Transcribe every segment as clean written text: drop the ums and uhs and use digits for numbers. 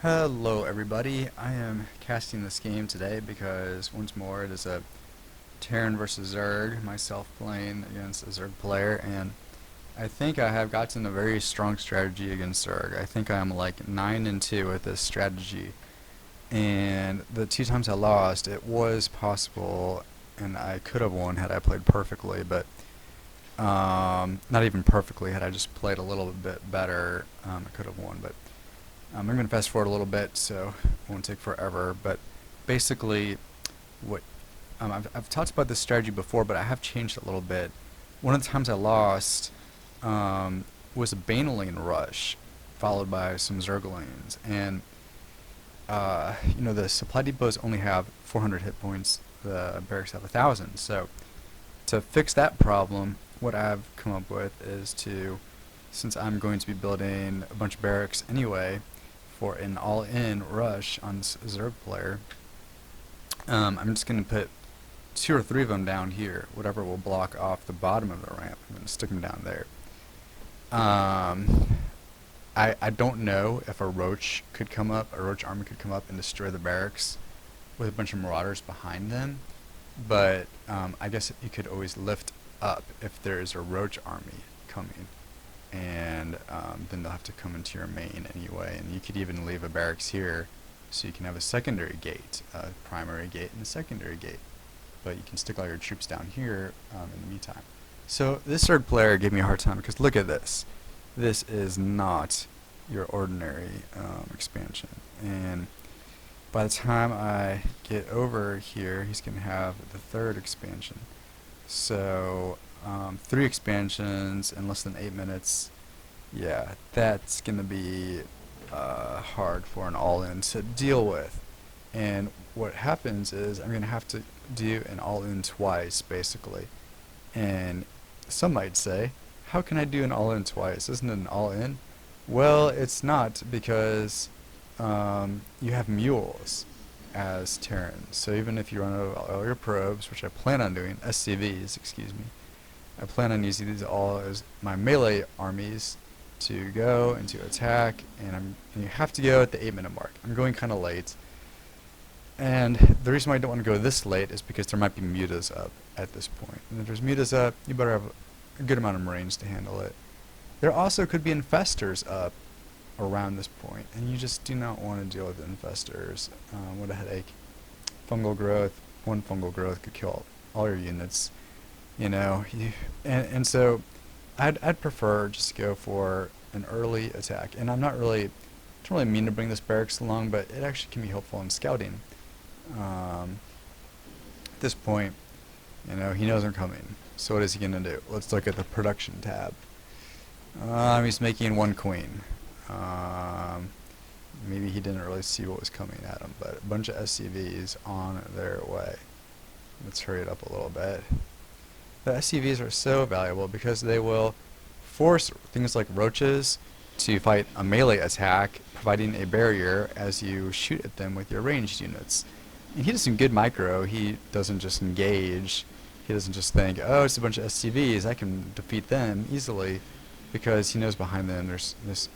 Hello everybody, I am casting this game today because once more it is a Terran versus Zerg, myself playing against a Zerg player, and I think I have gotten a very strong strategy against Zerg. I think I am like 9-2 with this strategy, and the two times I lost it was possible and I could have won had I played perfectly, but not even perfectly, had I just played a little bit better, I could have won, but I'm going to fast forward a little bit, so it won't take forever. But basically, what I've talked about this strategy before, but I have changed it a little bit. One of the times I lost was a Baneling rush, followed by some Zerglings, and the supply depots only have 400 hit points. The barracks have 1,000. So to fix that problem, what I've come up with is to, since I'm going to be building a bunch of barracks anyway, for an all-in rush on this Zerg player, I'm just going to put 2 or 3 of them down here, whatever will block off the bottom of the ramp. I'm going to stick them down there. I don't know if a Roach could come up, a Roach army could come up and destroy the barracks with a bunch of Marauders behind them, but I guess you could always lift up if there is a Roach army coming, and then they'll have to come into your main anyway, and you could even leave a barracks here so you can have a secondary gate, a primary gate and a secondary gate, but you can stick all your troops down here in the meantime. So this Zerg player gave me a hard time because look at this. This is not your ordinary expansion, and by the time I get over here he's going to have the 3rd expansion. So 3 expansions in less than 8 minutes. Yeah, that's gonna be hard for an all-in to deal with. And what happens is I'm gonna have to do an all-in twice, basically. And some might say, how can I do an all-in twice? Isn't it an all-in? Well, it's not, because you have Mules as Terran. So even if you run out of all your probes, which I plan on doing, SCVs, excuse me, I plan on using these all as my melee armies to go and to attack, and you have to go at the 8-minute mark. I'm going kind of late, and the reason why I don't want to go this late is because there might be mutas up at this point. And if there's mutas up, you better have a good amount of Marines to handle it. There also could be infestors up around this point, and you just do not want to deal with infestors. What a headache. Fungal growth, one fungal growth could kill all your units. And so I'd prefer just to go for an early attack. And I don't really mean to bring this barracks along, but it actually can be helpful in scouting. At this point, he knows I'm coming. So what is he gonna do? Let's look at the production tab. He's making 1 queen. Maybe he didn't really see what was coming at him, but a bunch of SCVs on their way. Let's hurry it up a little bit. The SCVs are so valuable because they will force things like roaches to fight a melee attack, providing a barrier as you shoot at them with your ranged units. And he does some good micro. He doesn't just engage. He doesn't just think, oh, it's a bunch of SCVs, I can defeat them easily, because he knows behind them there's this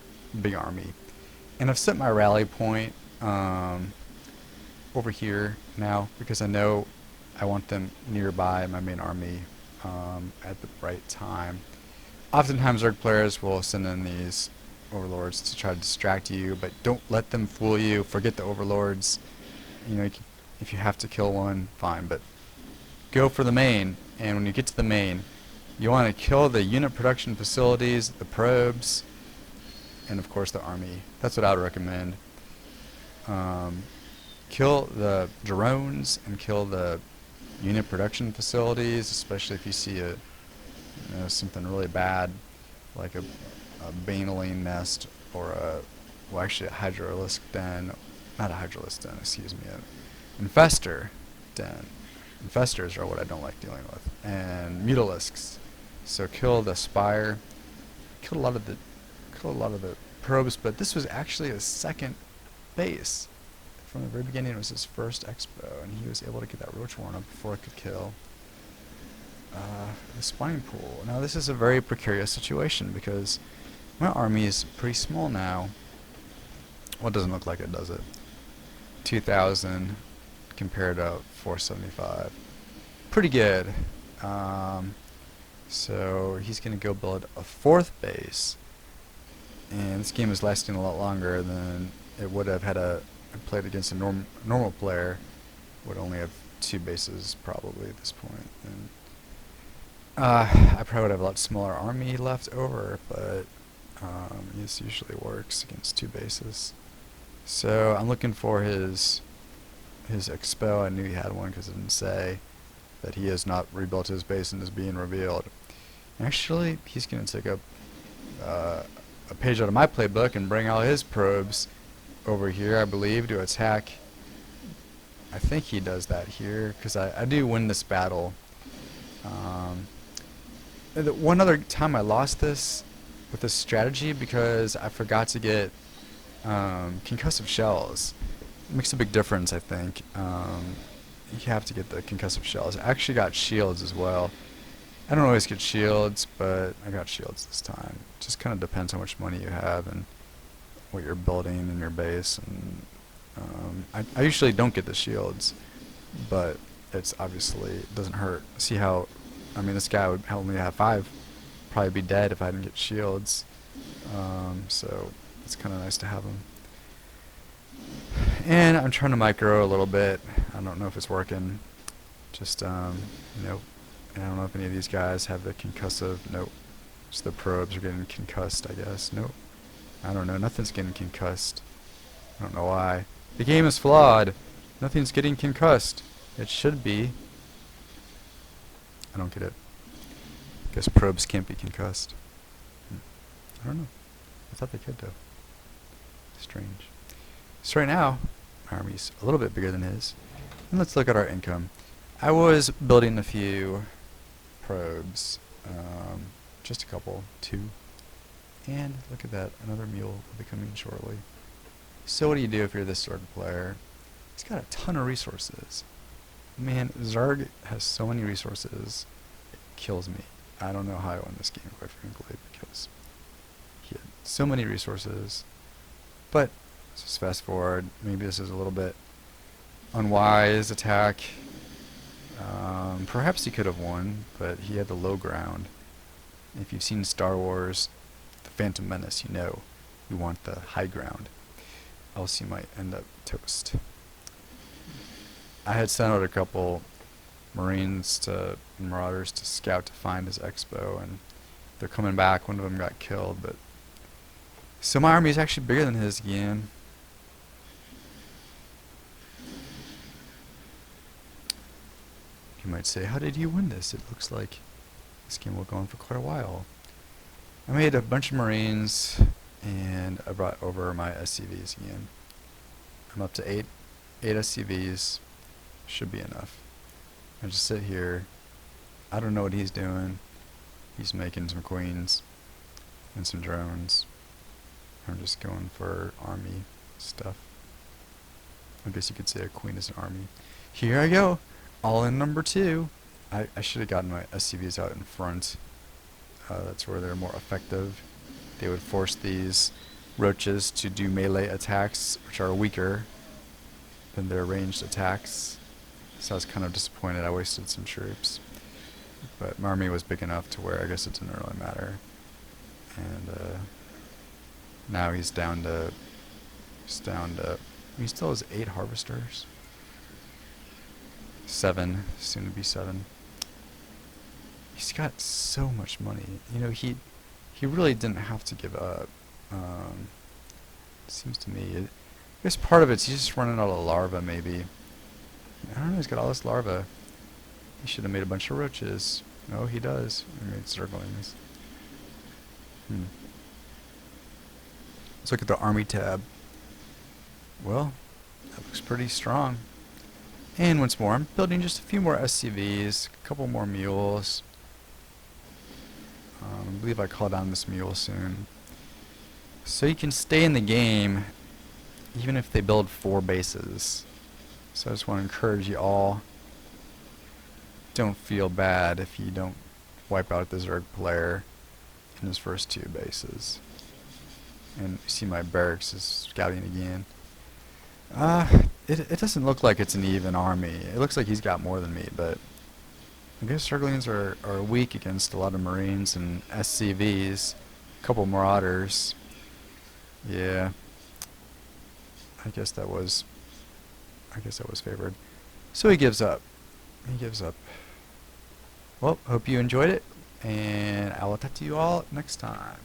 big army. And I've set my rally point over here now because I know I want them nearby my main army at the right time. Oftentimes Zerg players will send in these overlords to try to distract you, but don't let them fool you. Forget the overlords. If you have to kill one, fine, but go for the main. And when you get to the main, you want to kill the unit production facilities, the probes, and of course the army. That's what I would recommend. Kill the drones and kill the unit production facilities, especially if you see something really bad, like a Baneling nest, or actually a Hydralisk den, not a Hydralisk den, excuse me, an Infestor den. Infestors are what I don't like dealing with, and Mutalisks. So kill the Spire, kill a lot of the probes, but this was actually his 2nd base. From the very beginning, it was his 1st expo, and he was able to get that Roach Warren up before it could kill the spine pool. Now this is a very precarious situation because my army is pretty small now. Well, it doesn't look like it, does it? 2,000 compared to 475. Pretty good. Um, so he's going to go build a fourth base. And this game is lasting a lot longer than it would have had I played against a normal player. Would only have 2 bases probably at this point. And I probably would have a lot smaller army left over, but this usually works against 2 bases. So I'm looking for his expo. I knew he had one because it didn't say that he has not rebuilt his base and is being revealed. Actually, he's going to take up a page out of my playbook and bring all his probes over here, I believe, to attack. I think he does that here because I do win this battle. One other time I lost this with this strategy because I forgot to get concussive shells. It makes a big difference, I think. You have to get the concussive shells. I actually got shields as well. I don't always get shields, but I got shields this time. Just kind of depends how much money you have and what you're building in your base. And I usually don't get the shields, but it's obviously, it doesn't hurt. See how, I mean, this guy would only have 5, probably be dead if I didn't get shields. So it's kind of nice to have them. And I'm trying to micro a little bit. I don't know if it's working. Just, nope. And I don't know if any of these guys have the concussive. Nope. Just the probes are getting concussed, I guess. Nope. I don't know. Nothing's getting concussed. I don't know why. The game is flawed. Nothing's getting concussed. It should be. I don't get it. Guess probes can't be concussed. I don't know. I thought they could, though. Strange. So right now, my army's a little bit bigger than his. And let's look at our income. I was building a few probes. Just a couple. 2. And look at that. Another mule will be coming shortly. So what do you do if you're this Zerg player? He's got a ton of resources. Man, Zerg has so many resources. It kills me. I don't know how I won this game, quite frankly, because he had so many resources. But let's just fast forward. Maybe this is a little bit unwise attack. Perhaps he could have won, but he had the low ground. If you've seen Star Wars, The Phantom Menace, you know you want the high ground. Else you might end up toast. I had sent out a couple Marines and Marauders to scout to find his expo, and they're coming back. One of them got killed, but so my army is actually bigger than his again. You might say, how did you win this? It looks like this game will go on for quite a while. I made a bunch of Marines, and I brought over my SCVs again. I'm up to 8 SCVs. Should be enough. I just sit here. I don't know what he's doing. He's making some queens and some drones. I'm just going for army stuff. I guess you could say a queen is an army. Here I go. All in number 2. I should have gotten my SCVs out in front. That's where they're more effective. They would force these roaches to do melee attacks, which are weaker than their ranged attacks. So I was kind of disappointed. I wasted some troops. But my army was big enough to where I guess it didn't really matter. And now he's down to, he still has 8 harvesters. 7, soon to be 7. He's got so much money. You know, he really didn't have to give up. It seems to me. I guess part of it's he's just running out of larvae, maybe. I don't know, he's got all this larvae. He should have made a bunch of roaches. No, he does. He made zerglings. Let's look at the army tab. Well, that looks pretty strong. And once more, I'm building just a few more SCVs, a couple more mules. I believe I call down this mule soon. So you can stay in the game even if they build 4 bases. So I just want to encourage you all, don't feel bad if you don't wipe out the Zerg player in his first 2 bases. And you see my barracks is scouting again. It doesn't look like it's an even army. It looks like he's got more than me, but I guess Zerglings are weak against a lot of Marines and SCVs. A couple Marauders. Yeah. I guess that was favored. So he gives up. He gives up. Well, hope you enjoyed it, and I will talk to you all next time.